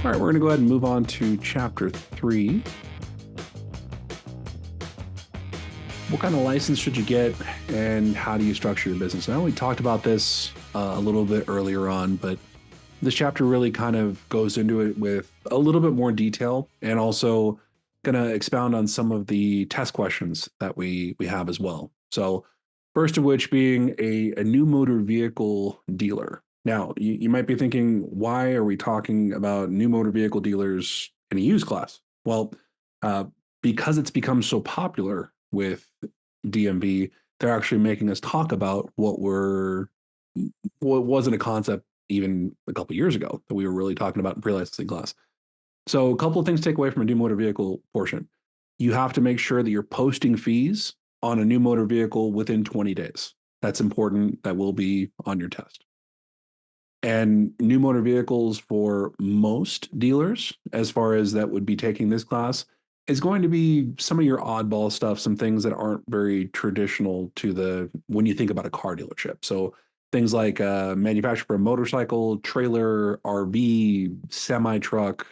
All right, we're going to go ahead and move on to chapter 3. What kind of license should you get and how do you structure your business? I know we talked about this a little bit earlier on, but this chapter really kind of goes into it with a little bit more detail and also going to expound on some of the test questions that we have as well. So first of which being a new motor vehicle dealer. Now, you might be thinking, why are we talking about new motor vehicle dealers in a used class? Well, because it's become so popular with DMV, they're actually making us talk about what wasn't a concept even a couple years ago that we were really talking about in pre-licensing class. So a couple of things to take away from a new motor vehicle portion. You have to make sure that you're posting fees on a new motor vehicle within 20 days. That's important. That will be on your test. And new motor vehicles for most dealers, as far as that would be taking this class, is going to be some of your oddball stuff, some things that aren't very traditional to when you think about a car dealership. So things like manufactured for a motorcycle, trailer, RV, semi-truck.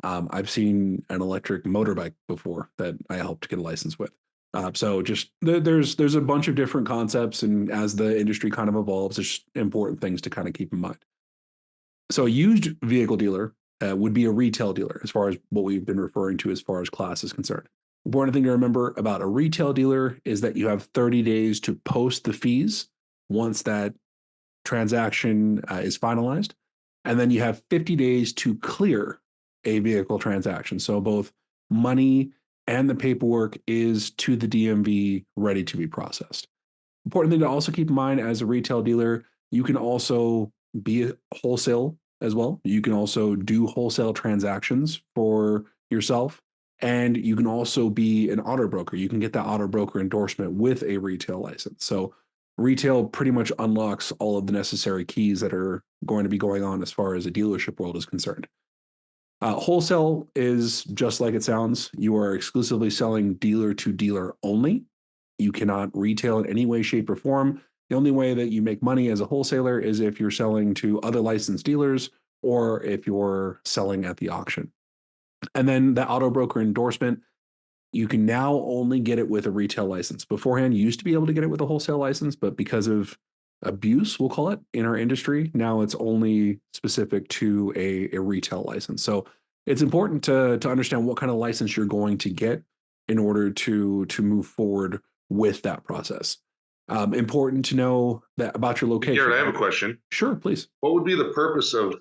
I've seen an electric motorbike before that I helped get a license with. So just there's a bunch of different concepts, and as the industry kind of evolves, there's important things to kind of keep in mind. So a used vehicle dealer would be a retail dealer, as far as what we've been referring to as far as class is concerned. Important thing to remember about a retail dealer is that you have 30 days to post the fees once that transaction is finalized, and then you have 50 days to clear a vehicle transaction. So both money and the paperwork is to the DMV ready to be processed. Important thing to also keep in mind as a retail dealer, you can also be a wholesale as well. You can also do wholesale transactions for yourself, and you can also be an auto broker. You can get that auto broker endorsement with a retail license. So retail pretty much unlocks all of the necessary keys that are going to be going on as far as the dealership world is concerned. Wholesale is just like it sounds. You are exclusively selling dealer to dealer only. You cannot retail in any way, shape, or form. The only way that you make money as a wholesaler is if you're selling to other licensed dealers or if you're selling at the auction. And then the auto broker endorsement, you can now only get it with a retail license. Beforehand, you used to be able to get it with a wholesale license, but because of abuse, we'll call it, in our industry, now it's only specific to a retail license. So it's important to understand what kind of license you're going to get in order to move forward with that process. Important to know that about your location. Garrett, I have a question. Sure, please. What would be the purpose of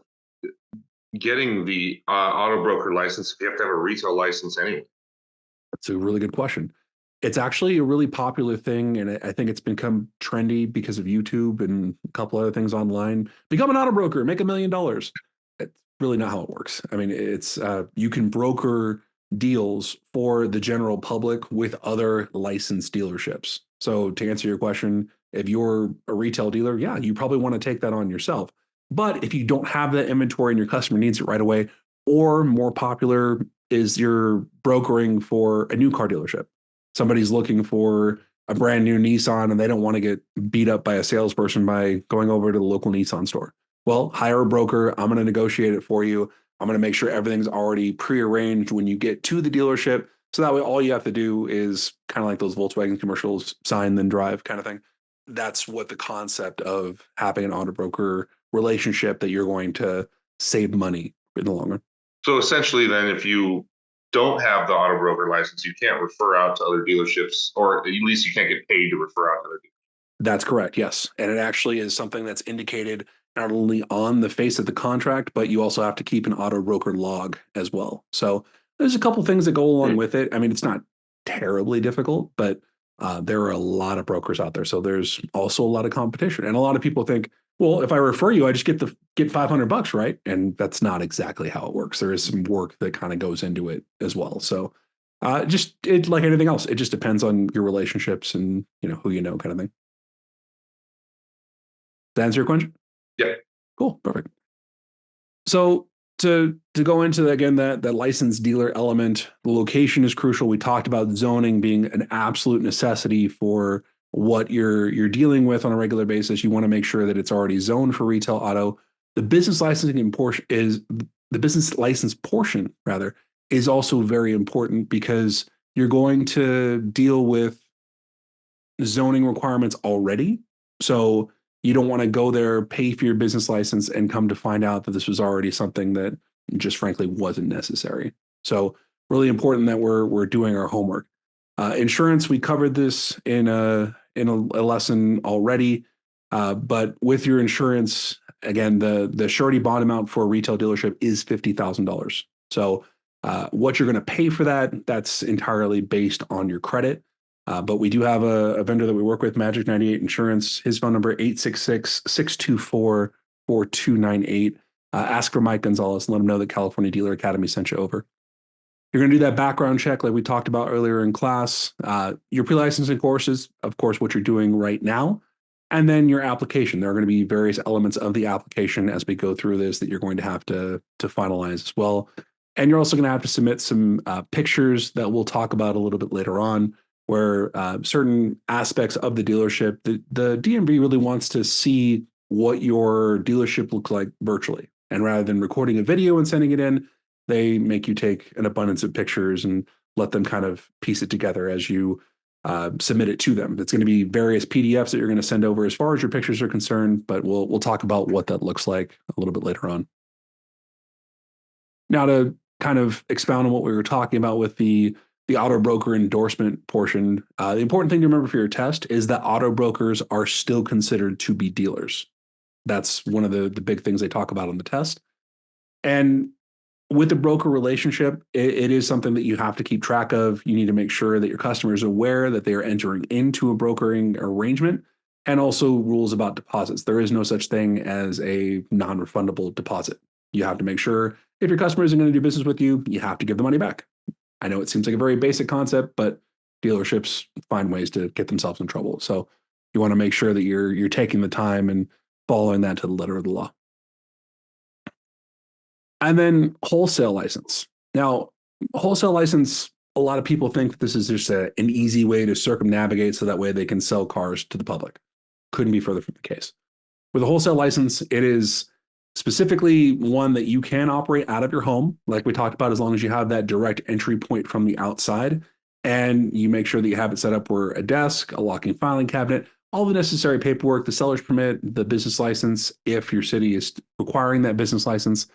getting the auto broker license if you have to have a retail license anyway? That's a really good question. It's actually a really popular thing, and I think it's become trendy because of YouTube and a couple other things online. Become an auto broker, make $1 million. It's really not how it works. I mean, it's you can broker deals for the general public with other licensed dealerships. So to answer your question, if you're a retail dealer, yeah, you probably want to take that on yourself. But if you don't have that inventory and your customer needs it right away, or more popular is you're brokering for a new car dealership. Somebody's looking for a brand new Nissan and they don't want to get beat up by a salesperson by going over to the local Nissan store. Well, hire a broker. I'm going to negotiate it for you. I'm going to make sure everything's already prearranged when you get to the dealership. So that way, all you have to do is kind of like those Volkswagen commercials, sign, then drive kind of thing. That's what the concept of having an auto broker relationship that you're going to save money in the long run. So essentially, then, if you don't have the auto broker license, you can't refer out to other dealerships, or at least you can't get paid to refer out to other dealerships. That's correct, yes. And it actually is something that's indicated not only on the face of the contract, but you also have to keep an auto broker log as well. So there's a couple things that go along with it. I mean, it's not terribly difficult, but there are a lot of brokers out there. So there's also a lot of competition. And a lot of people think, well, if I refer you, I just get $500, right? And that's not exactly how it works. There is some work that kind of goes into it as well. So like anything else, it just depends on your relationships and who you know, kind of thing. Does that answer your question? Yeah. Cool. Perfect. So to go into again that licensed dealer element, the location is crucial. We talked about zoning being an absolute necessity for what you're dealing with on a regular basis. You want to make sure that it's already zoned for retail auto. The business licensing portion is the business license portion, rather, is also very important because you're going to deal with zoning requirements already. So you don't want to go there, pay for your business license, and come to find out that this was already something that just frankly wasn't necessary. So really important that we're doing our homework. Insurance, we covered this in a lesson already, but with your insurance, again, the surety bond amount for a retail dealership is $50,000. So what you're going to pay for that, that's entirely based on your credit. But we do have a vendor that we work with, Magic 98 Insurance. His phone number 866-624-4298. Ask for Mike Gonzalez and let him know that California Dealer Academy sent you over. You're going to do that background check like we talked about earlier in class. Your pre-licensing courses, of course, what you're doing right now, and then your application. There are going to be various elements of the application as we go through this that you're going to have to finalize as well. And you're also going to have to submit some pictures that we'll talk about a little bit later on, where certain aspects of the dealership, the DMV really wants to see what your dealership looks like virtually. And rather than recording a video and sending it in, they make you take an abundance of pictures and let them kind of piece it together as you submit it to them. It's going to be various PDFs that you're going to send over as far as your pictures are concerned, but we'll talk about what that looks like a little bit later on. Now, to kind of expound on what we were talking about with the auto broker endorsement portion, the important thing to remember for your test is that auto brokers are still considered to be dealers. That's one of the big things they talk about on the test. And with the broker relationship, it is something that you have to keep track of. You need to make sure that your customer is aware that they are entering into a brokering arrangement, and also rules about deposits. There is no such thing as a non-refundable deposit. You have to make sure if your customer isn't going to do business with you, you have to give the money back. I know it seems like a very basic concept, but dealerships find ways to get themselves in trouble. So you want to make sure that you're taking the time and following that to the letter of the law. And then wholesale license. Now, wholesale license, a lot of people think that this is just an easy way to circumnavigate so that way they can sell cars to the public. Couldn't be further from the case. With a wholesale license, it is specifically one that you can operate out of your home, like we talked about, as long as you have that direct entry point from the outside, and you make sure that you have it set up where a desk, a locking filing cabinet, all the necessary paperwork, the seller's permit, the business license, if your city is requiring that business license,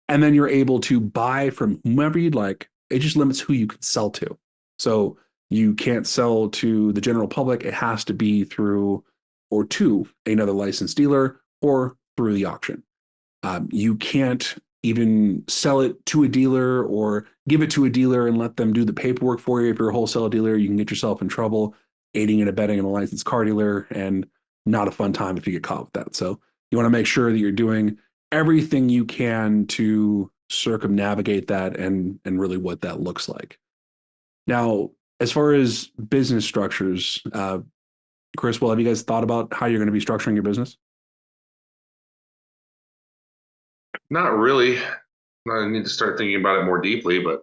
and then you're able to buy from whomever you'd like. It just limits who you can sell to. So you can't sell to the general public. It has to be through or to another licensed dealer or through the auction. You can't even sell it to a dealer or give it to a dealer and let them do the paperwork for you. If you're a wholesale dealer, you can get yourself in trouble aiding and abetting a licensed car dealer, and not a fun time if you get caught with that. So you want to make sure that you're doing everything you can to circumnavigate that and really what that looks like. Now, as far as business structures, Chris, well, have you guys thought about how you're going to be structuring your business? Not really. I need to start thinking about it more deeply, but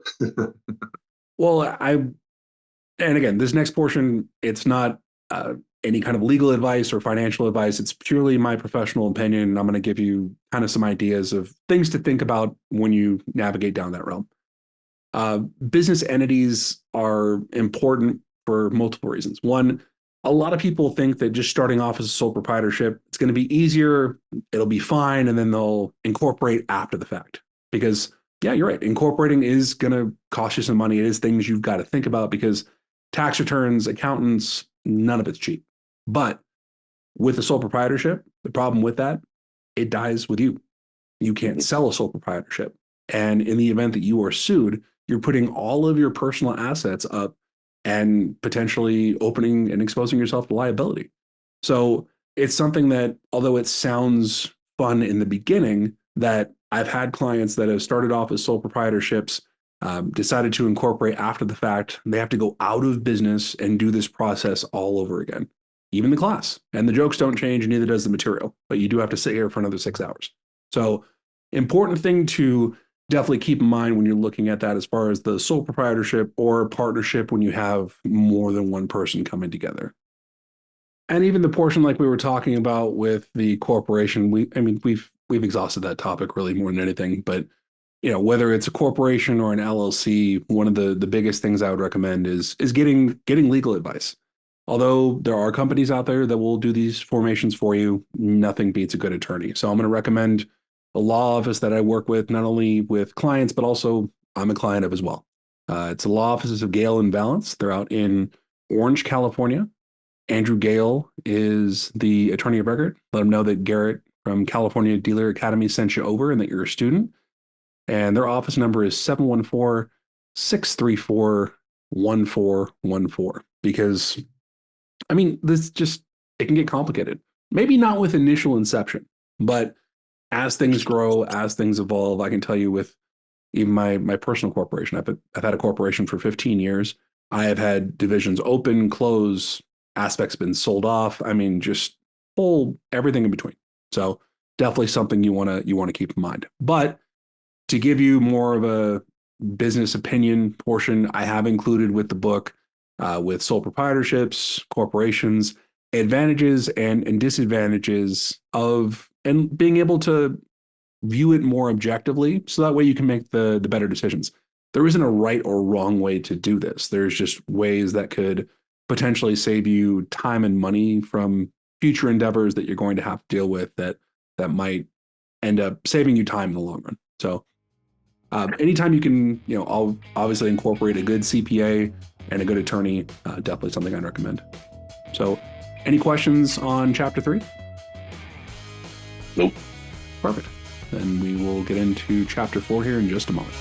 Well, and again, this next portion, it's not any kind of legal advice or financial advice. It's purely my professional opinion. And I'm going to give you kind of some ideas of things to think about when you navigate down that realm. Business entities are important for multiple reasons. One, a lot of people think that just starting off as a sole proprietorship, it's going to be easier, it'll be fine, and then they'll incorporate after the fact. Because, yeah, you're right. Incorporating is going to cost you some money. It is things you've got to think about because tax returns, accountants, none of it's cheap. But with a sole proprietorship, the problem with that, it dies with you. You can't sell a sole proprietorship. And in the event that you are sued, you're putting all of your personal assets up and potentially opening and exposing yourself to liability. So it's something that, although it sounds fun in the beginning, that I've had clients that have started off as sole proprietorships, decided to incorporate after the fact. They have to go out of business and do this process all over again, even the class. And the jokes don't change, and neither does the material, but you do have to sit here for another 6 hours. So important thing to definitely keep in mind when you're looking at that as far as the sole proprietorship or partnership when you have more than one person coming together. And even the portion like we were talking about with the corporation, we've exhausted that topic really more than anything, but whether it's a corporation or an LLC, one of the biggest things I would recommend is getting legal advice. Although there are companies out there that will do these formations for you, nothing beats a good attorney. So I'm going to recommend a law office that I work with, not only with clients, but also I'm a client of as well. It's the law offices of Gale and Valance. They're out in Orange, California. Andrew Gale is the attorney of record. Let him know that Garrett from California Dealer Academy sent you over and that you're a student. And their office number is 714-634-1414. Because, I mean, it can get complicated. Maybe not with initial inception, but as things grow, as things evolve, I can tell you with even my personal corporation, I've had a corporation for 15 years. I have had divisions open, close, aspects been sold off. I mean, just everything in between. So definitely something you want to keep in mind. But to give you more of a business opinion portion, I have included with the book with sole proprietorships, corporations, advantages and disadvantages of and being able to view it more objectively, so that way you can make the better decisions. There isn't a right or wrong way to do this. There's just ways that could potentially save you time and money from future endeavors that you're going to have to deal with that might end up saving you time in the long run. So anytime you can, I'll obviously incorporate a good CPA and a good attorney, definitely something I'd recommend. So any questions on chapter 3? Nope. Perfect. Then we will get into chapter 4 here in just a moment.